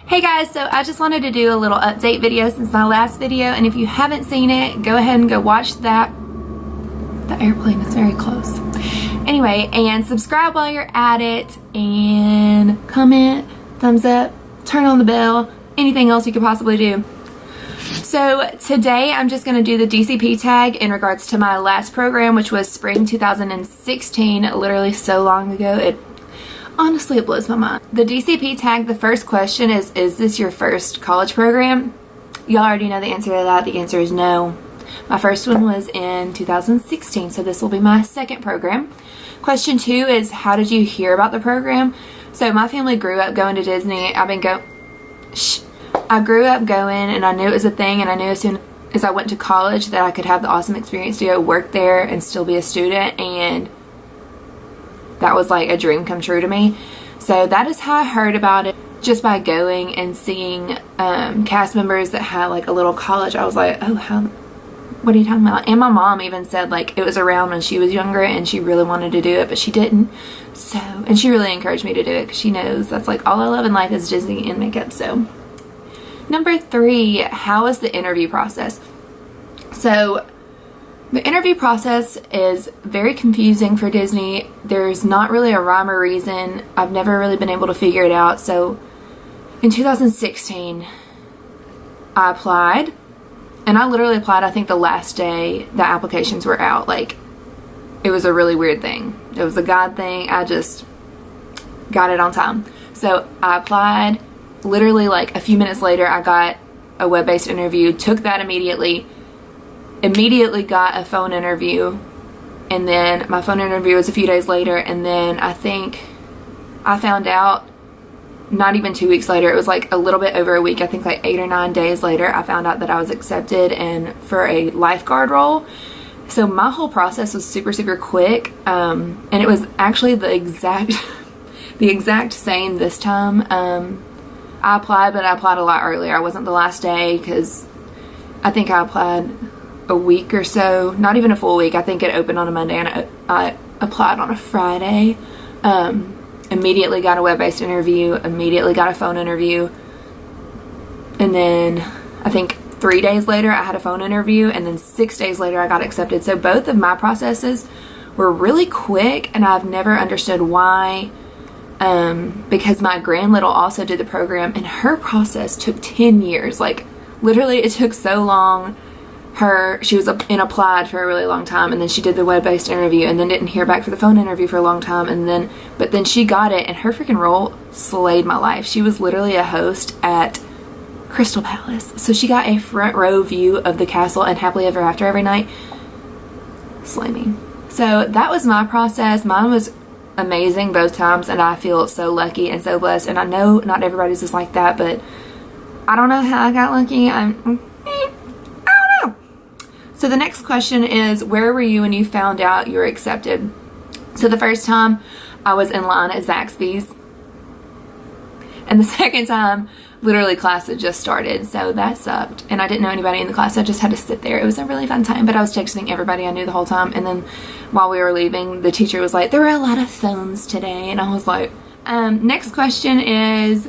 Hey guys, so I just wanted to do a little update video since my last video, and if you haven't seen it, go ahead and go watch that. The airplane is very close. Anyway, and subscribe while you're at it, and comment, thumbs up, turn on the bell, anything else you could possibly do. So today I'm just going to do the DCP tag in regards to my last program, which was spring 2016, literally so long ago. Honestly, it blows my mind. The DCP tag, the first question is this your first college program? Y'all already know the answer to that. The answer is no. My first one was in 2016, so this will be my second program. Question 2 is, how did you hear about the program? So my family grew up going to Disney. I grew up going, and I knew it was a thing, and I knew as soon as I went to college that I could have the awesome experience to go work there and still be a student, and that was like a dream come true to me. So that is how I heard about it, just by going and seeing cast members that had like a little college. I was like, oh, what are you talking about? And my mom even said like it was around when she was younger and she really wanted to do it, but she didn't. So, and she really encouraged me to do it because she knows that's like all I love in life is Disney and makeup. So number 3, how is the interview process? So the interview process is very confusing for Disney. There's not really a rhyme or reason. I've never really been able to figure it out. So in 2016, I applied, and I literally applied, I think the last day the applications were out. Like, it was a really weird thing. It was a God thing. I just got it on time. So I applied. Literally like a few minutes later, I got a web-based interview, took that immediately got a phone interview, and then my phone interview was a few days later, and then I think I found out not even 2 weeks later. It was like a little bit over a week. I think like 8 or 9 days later I found out that I was accepted and for a lifeguard role. So my whole process was super quick, and it was actually the exact same this time. I applied, but I applied a lot earlier. I wasn't the last day because I think I applied a week or so, not even a full week. I think it opened on a Monday and I applied on a Friday. Immediately got a web-based interview, immediately got a phone interview, and then I think 3 days later I had a phone interview, and then 6 days later I got accepted. So both of my processes were really quick, and I've never understood why, because my grand little also did the program, and her process took 10 years. Like, literally it took so long. She was applied for a really long time, and then she did the web-based interview, and then didn't hear back for the phone interview for a long time, but then she got it, and her freaking role slayed my life. She was literally a host at Crystal Palace, so she got a front row view of the castle and Happily Ever After every night. Slay me. So that was my process. Mine was amazing both times, and I feel so lucky and so blessed, and I know not everybody's just like that, but I don't know how I got lucky. I don't know. So the next question is, where were you when you found out you were accepted? So the first time I was in line at Zaxby's, and the second time literally class had just started, so that sucked, and I didn't know anybody in the class, so I just had to sit there. It was a really fun time, but I was texting everybody I knew the whole time, and then while we were leaving, the teacher was like, there were a lot of phones today, and I was like, next question is,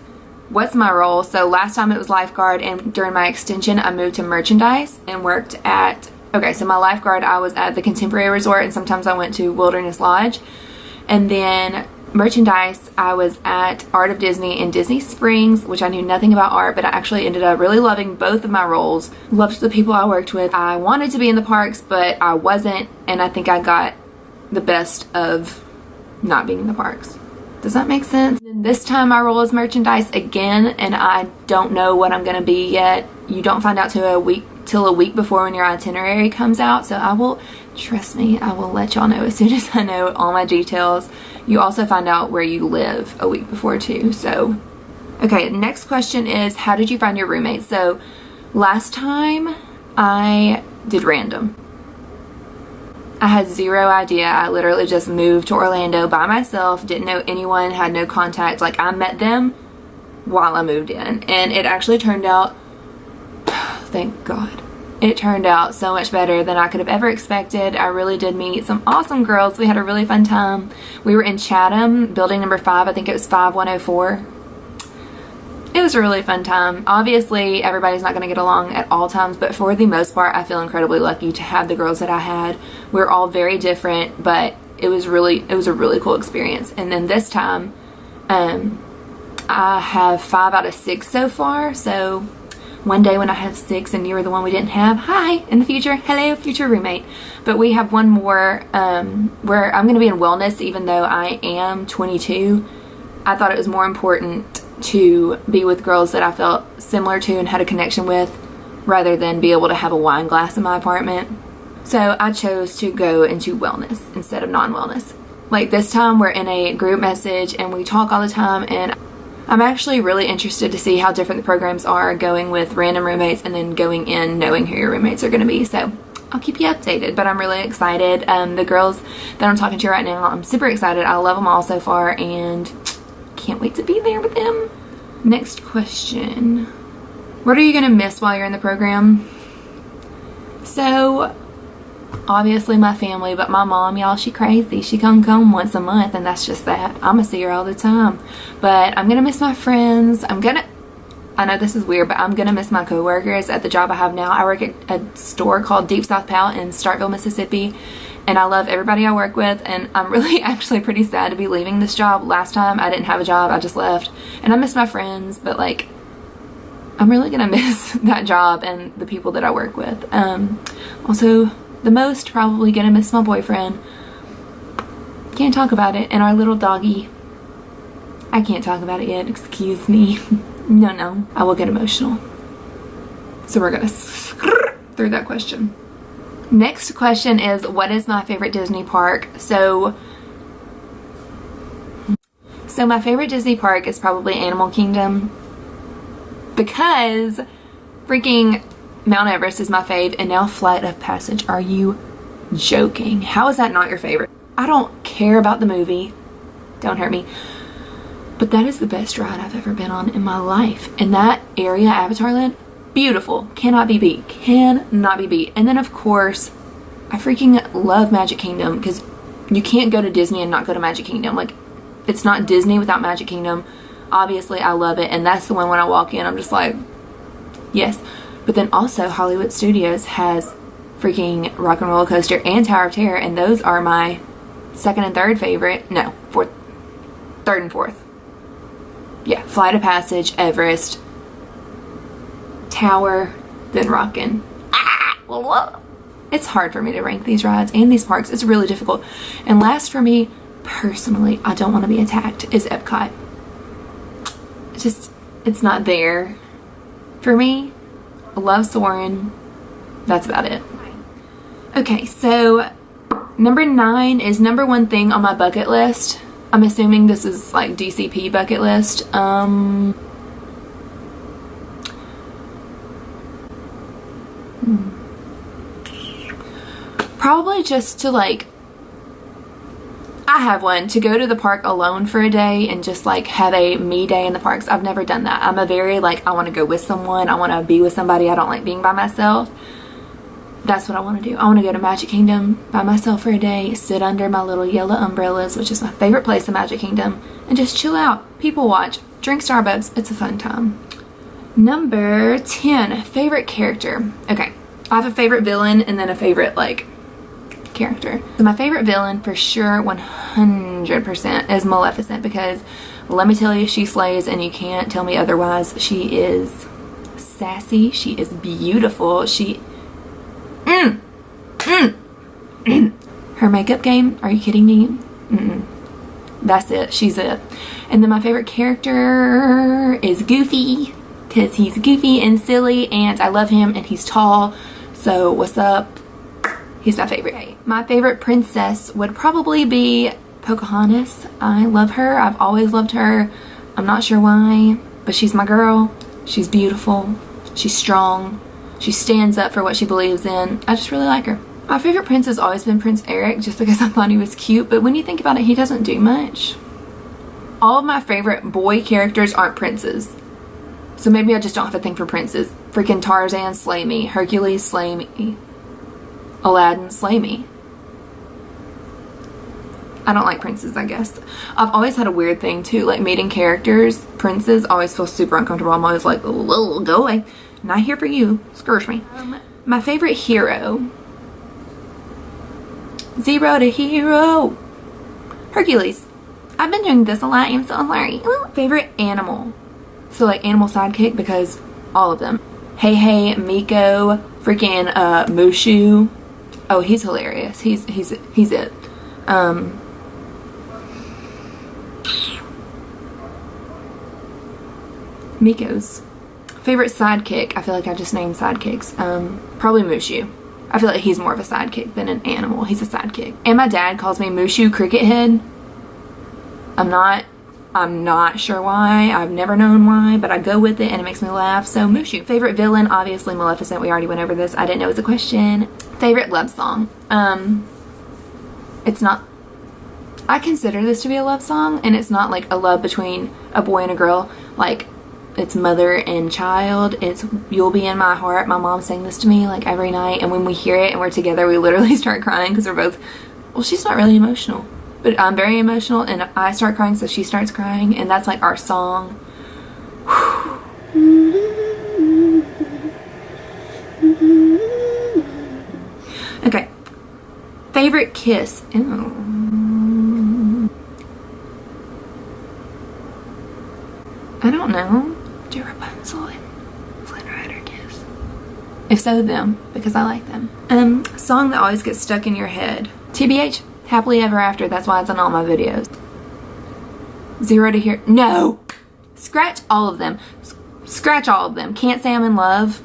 what's my role? So last time it was lifeguard, and during my extension I moved to merchandise and worked at, okay, so my lifeguard, I was at the Contemporary Resort, and sometimes I went to Wilderness Lodge, and then merchandise, I was at Art of Disney in Disney Springs, which I knew nothing about art, but I actually ended up really loving both of my roles. Loved the people I worked with. I wanted to be in the parks, but I wasn't, and I think I got the best of not being in the parks. Does that make sense? And this time my role is merchandise again, and I don't know what I'm gonna be yet. You don't find out till a week before when your itinerary comes out, so I will, trust me, I will let y'all know as soon as I know all my details. You also find out where you live a week before too. So okay, next question is, how did you find your roommate? So last time I did random. I had zero idea. I literally just moved to Orlando by myself, didn't know anyone, had no contact. Like, I met them while I moved in, and it actually turned out, thank God, it turned out so much better than I could have ever expected. I really did meet some awesome girls. We had a really fun time. We were in Chatham, building number 5. I think it was 5104. It was a really fun time. Obviously, everybody's not going to get along at all times, but for the most part, I feel incredibly lucky to have the girls that I had. We're all very different, but it was a really cool experience. And then this time, I have 5 out of 6 so far. So one day when I have 6 and you were the one we didn't have, hi, in the future, hello, future roommate. But we have one more where I'm going to be in wellness, even though I am 22. I thought it was more important to be with girls that I felt similar to and had a connection with, rather than be able to have a wine glass in my apartment. So I chose to go into wellness instead of non-wellness. Like this time we're in a group message and we talk all the time, and I'm actually really interested to see how different the programs are, going with random roommates and then going in knowing who your roommates are going to be. So I'll keep you updated, but I'm really excited. The girls that I'm talking to right now, I'm super excited. I love them all so far and can't wait to be there with them. Next question. What are you going to miss while you're in the program? So obviously my family, but my mom, y'all, she crazy. She come once a month, and that's just that. I'm gonna see her all the time. But I'm gonna miss my friends. I know this is weird, but I'm gonna miss my coworkers at the job I have now. I work at a store called Deep South Pal in Starkville, Mississippi, and I love everybody I work with, and I'm really actually pretty sad to be leaving this job. Last time I didn't have a job, I just left, and I miss my friends, but like I'm really gonna miss that job and the people that I work with. Also, the most probably gonna miss my boyfriend. Can't talk about it. And our little doggy. I can't talk about it yet. Excuse me. No. I will get emotional. So we're gonna through that question. Next question is, what is my favorite Disney park? So my favorite Disney park is probably Animal Kingdom, because freaking Mount Everest is my fave, and now Flight of Passage. Are you joking? How is that not your favorite? I don't care about the movie. Don't hurt me. But that is the best ride I've ever been on in my life. And that area, Avatar Land, beautiful. Cannot be beat. Cannot be beat. And then, of course, I freaking love Magic Kingdom, because you can't go to Disney and not go to Magic Kingdom. Like, it's not Disney without Magic Kingdom. Obviously, I love it. And that's the one when I walk in, I'm just like, yes. But then also Hollywood Studios has freaking Rock and Roller Coaster and Tower of Terror, and those are my second and third favorite. No, fourth, third and fourth. Yeah, Flight of Passage, Everest, Tower, then Rockin'. It's hard for me to rank these rides and these parks. It's really difficult. And last for me, personally, I don't want to be attacked, is Epcot. It's not there for me. I love Soarin'. That's about it. Okay, so number 9 is number 1 thing on my bucket list. I'm assuming this is like DCP bucket list. Probably just to like, I have one, to go to the park alone for a day and just like have a me day in the parks. I've never done that. I'm a very like, I want to go with someone. I want to be with somebody. I don't like being by myself. That's what I want to do. I want to go to Magic Kingdom by myself for a day, sit under my little yellow umbrellas, which is my favorite place in Magic Kingdom, and just chill out, people watch, drink Starbucks. It's a fun time. Number 10, favorite character. Okay, I have a favorite villain and then a favorite like character. So my favorite villain for sure 100% is Maleficent, because let me tell you, she slays and you can't tell me otherwise. She is sassy, she is beautiful, her makeup game, are you kidding me? That's it, she's it. And then my favorite character is Goofy, because he's goofy and silly and I love him and he's tall, so what's up? He's my favorite. My favorite princess would probably be Pocahontas. I love her. I've always loved her. I'm not sure why, but she's my girl. She's beautiful. She's strong. She stands up for what she believes in. I just really like her. My favorite prince has always been Prince Eric, just because I thought he was cute, but when you think about it, he doesn't do much. All of my favorite boy characters aren't princes, so maybe I just don't have a thing for princes. Freaking Tarzan, slay me. Hercules, slay me. Aladdin, slay me. I don't like princes, I guess. I've always had a weird thing too, like meeting characters. Princes always feel super uncomfortable. I'm always like, whoa, go away. Not here for you. Scourge me. My favorite hero. 0 to hero. Hercules. I've been doing this a lot. I'm so sorry. Favorite animal. So like animal sidekick, because all of them. Hey Hey, Miko, freaking Mushu. Oh, he's hilarious. He's it. Miko's favorite sidekick. I feel like I just named sidekicks. Probably Mushu. I feel like he's more of a sidekick than an animal. He's a sidekick. And my dad calls me Mushu Cricket Head. I'm not sure why. I've never known why, but I go with it and it makes me laugh. So Mushu. Favorite villain, obviously Maleficent. We already went over this. I didn't know it was a question. Favorite love song. It's not, I consider this to be a love song, and it's not like a love between a boy and a girl. Like, it's mother and child. It's You'll Be in My Heart. My mom sang this to me like every night, and when we hear it and we're together, we literally start crying because we're both, well, she's not really emotional, but I'm very emotional, and I start crying, so she starts crying, and that's like our song. Okay. Favorite kiss. Ew. I don't know. Do Rapunzel and Flynn Rider kiss? If so, them, because I like them. Song that always gets stuck in your head. TBH, Happily Ever After. That's why it's on all my videos. 0 to Hero. No! Scratch all of them. Scratch all of them. Can't Say I'm in Love.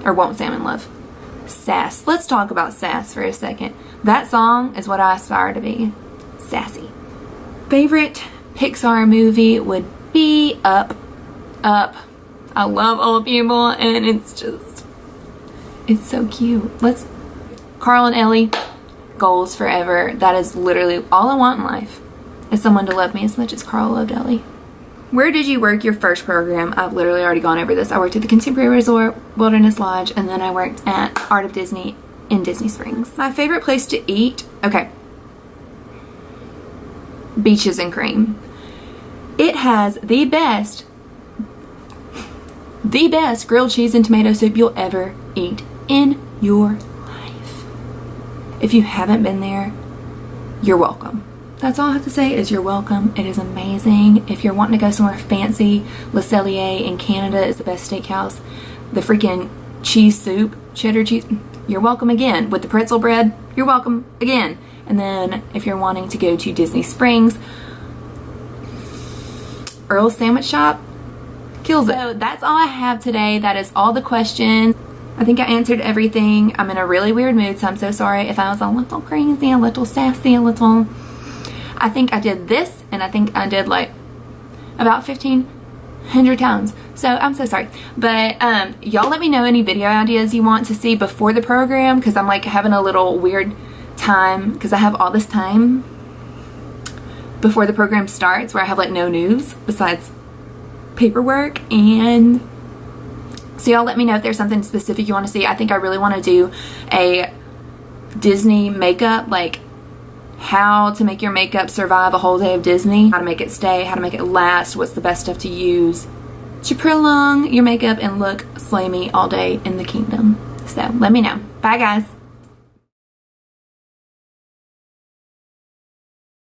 Or Won't Say I'm in Love. Sass. Let's talk about sass for a second. That song is what I aspire to be. Sassy. Favorite Pixar movie would be Up. Up. I love old people, and it's so cute. Carl and Ellie, goals forever. That is literally all I want in life, is someone to love me as much as Carl loved Ellie. Where did you work your first program? I've literally already gone over this. I worked at the Contemporary Resort, Wilderness Lodge, and then I worked at Art of Disney in Disney Springs. My favorite place to eat? Okay. Beaches and Cream. It has the best grilled cheese and tomato soup you'll ever eat in your life. If you haven't been there, you're welcome. That's all I have to say is you're welcome. It is amazing. If you're wanting to go somewhere fancy, Le Cellier in Canada is the best steakhouse. The freaking cheese soup, cheddar cheese, you're welcome again. With the pretzel bread, you're welcome again. And then if you're wanting to go to Disney Springs, Earl's Sandwich Shop kills it. So that's all I have today. That is all the questions. I think I answered everything. I'm in a really weird mood, so I'm so sorry if I was a little crazy, a little sassy, a little... I think I did this, and I think I did like about 1,500 times. So I'm so sorry. But y'all let me know any video ideas you want to see before the program, because I'm like having a little weird time because I have all this time before the program starts where I have like no news besides paperwork. And so y'all let me know if there's something specific you want to see. I think I really want to do a Disney makeup, like how to make your makeup survive a whole day of Disney, how to make it stay, how to make it last, what's the best stuff to use to prolong your makeup and look slay me all day in the kingdom. So let me know. Bye guys.